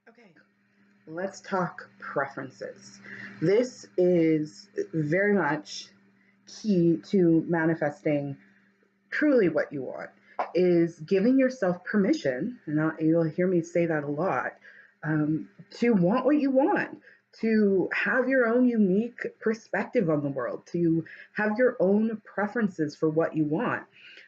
Okay, let's talk preferences. This is very much key to manifesting truly what you want, is giving yourself permission, and you'll hear me say that a lot, to want what you want, to have your own unique perspective on the world, to have your own preferences for what you want.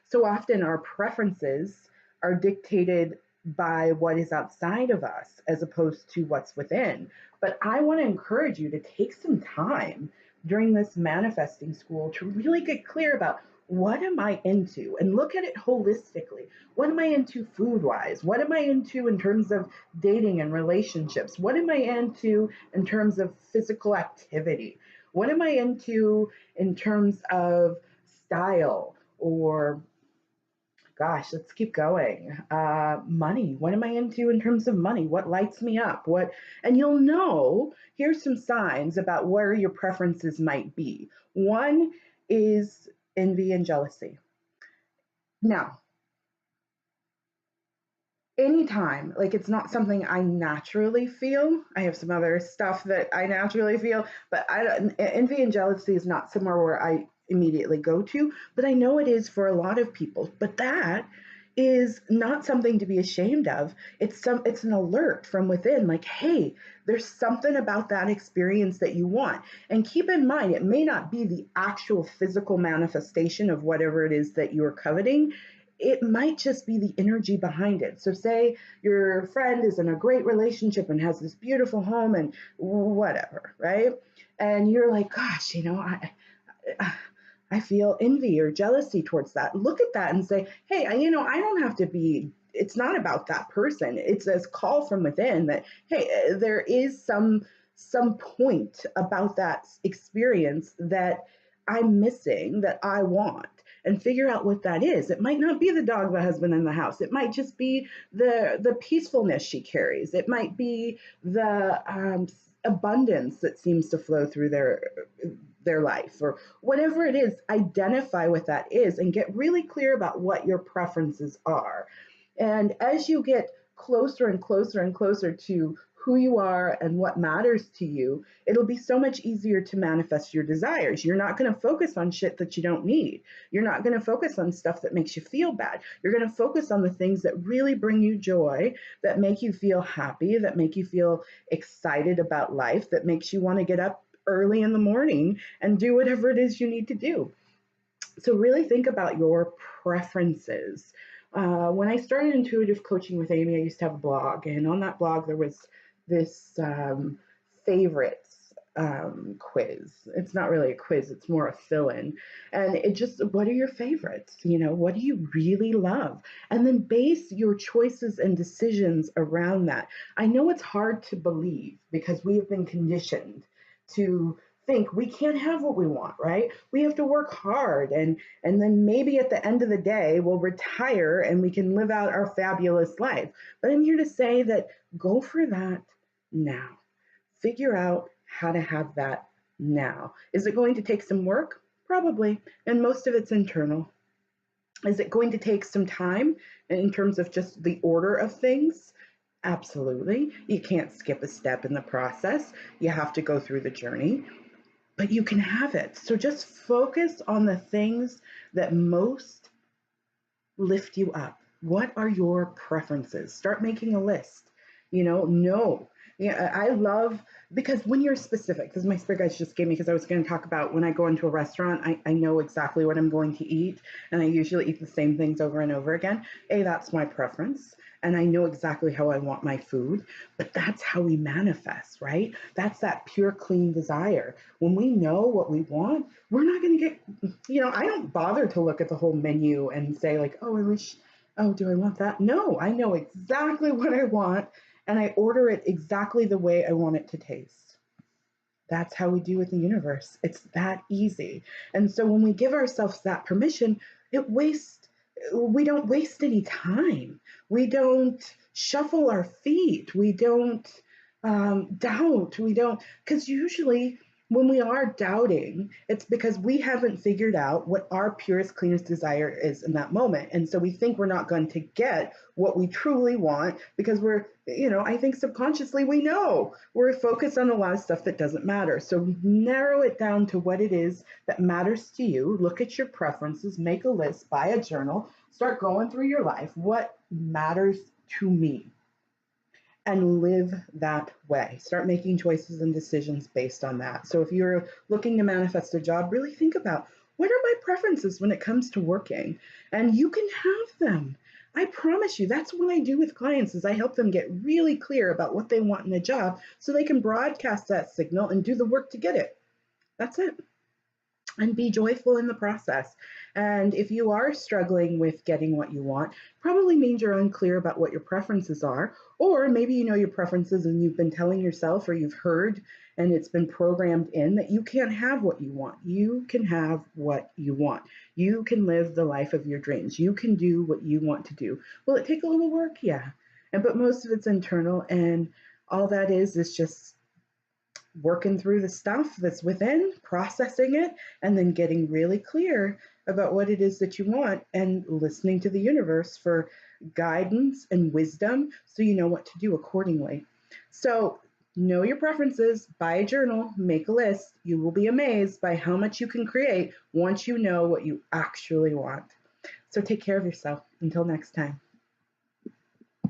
So often our preferences are dictated by what is outside of us as opposed to what's within. But I want to encourage you to take some time during this manifesting school to really get clear about what am I into and look at it holistically. What am I into food wise? What am I into in terms of dating and relationships? What am I into in terms of physical activity? What am I into in terms of style or gosh, let's keep going. Money. What am I into in terms of money? What lights me up? And you'll know, here's some signs about where your preferences might be. One is envy and jealousy. Now, anytime, like it's not something I naturally feel. I have some other stuff that I naturally feel, but envy and jealousy is not somewhere where I immediately go to, but I know it is for a lot of people. But that is not something to be ashamed of. It's an alert from within, like, hey, there's something about that experience that you want. And keep in mind, it may not be the actual physical manifestation of whatever it is that you're coveting. It might just be the energy behind it. So say your friend is in a great relationship and has this beautiful home and whatever, right? And you're like, gosh, I feel envy or jealousy towards that. Look at that and say, hey, I don't have to be, it's not about that person. It's a call from within that, hey, there is some point about that experience that I'm missing that I want, and figure out what that is. It might not be the dog, the husband in the house. It might just be the peacefulness she carries. It might be the abundance that seems to flow through their life, or whatever it is. Identify what that is and get really clear about what your preferences are. And as you get closer and closer and closer to who you are and what matters to you, it'll be so much easier to manifest your desires. You're not going to focus on shit that you don't need. You're not going to focus on stuff that makes you feel bad. You're going to focus on the things that really bring you joy, that make you feel happy, that make you feel excited about life, that makes you want to get up early in the morning and do whatever it is you need to do. So really think about your preferences. When I started intuitive coaching with Amy, I used to have a blog, and on that blog there was this favorites quiz. It's not really a quiz, it's more a fill-in. And it just, what are your favorites? What do you really love? And then base your choices and decisions around that. I know it's hard to believe because we have been conditioned to think we can't have what we want, right? We have to work hard, and then maybe at the end of the day we'll retire and we can live out our fabulous life. But I'm here to say that go for that now. Figure out how to have that now. Is it going to take some work? Probably, and most of it's internal. Is it going to take some time in terms of just the order of things? Absolutely. You can't skip a step in the process. You have to go through the journey, but you can have it. So just focus on the things that most lift you up. What are your preferences? Start making a list. No. Yeah, I love, because when you're specific, because my spirit guides just gave me, because I was going to talk about when I go into a restaurant, I know exactly what I'm going to eat, and I usually eat the same things over and over again. That's my preference, and I know exactly how I want my food, but that's how we manifest, right? That's that pure, clean desire. When we know what we want, we're not going to get, I don't bother to look at the whole menu and say like, oh, do I want that? No, I know exactly what I want, and I order it exactly the way I want it to taste. That's how we do with the universe. It's that easy. And so when we give ourselves that permission, we don't waste any time. We don't shuffle our feet. We don't doubt. We don't, because usually when we are doubting, it's because we haven't figured out what our purest, cleanest desire is in that moment. And so we think we're not going to get what we truly want because we're, I think subconsciously we know we're focused on a lot of stuff that doesn't matter. So narrow it down to what it is that matters to you. Look at your preferences, make a list, buy a journal, start going through your life. What matters to me? And live that way. Start making choices and decisions based on that. So if you're looking to manifest a job, really think about, what are my preferences when it comes to working? And you can have them. I promise you, that's what I do with clients is I help them get really clear about what they want in a job so they can broadcast that signal and do the work to get it. That's it. And be joyful in the process. And if you are struggling with getting what you want, probably means you're unclear about what your preferences are, or maybe you know your preferences and you've been telling yourself or you've heard and it's been programmed in that you can't have what you want. You can have what you want. You can live the life of your dreams. You can do what you want to do. Will it take a little work? Yeah. But most of it's internal, and all that is just working through the stuff that's within, processing it, and then getting really clear about what it is that you want and listening to the universe for guidance and wisdom so you know what to do accordingly. So, know your preferences, buy a journal, make a list. You will be amazed by how much you can create once you know what you actually want. So, take care of yourself. Until next time.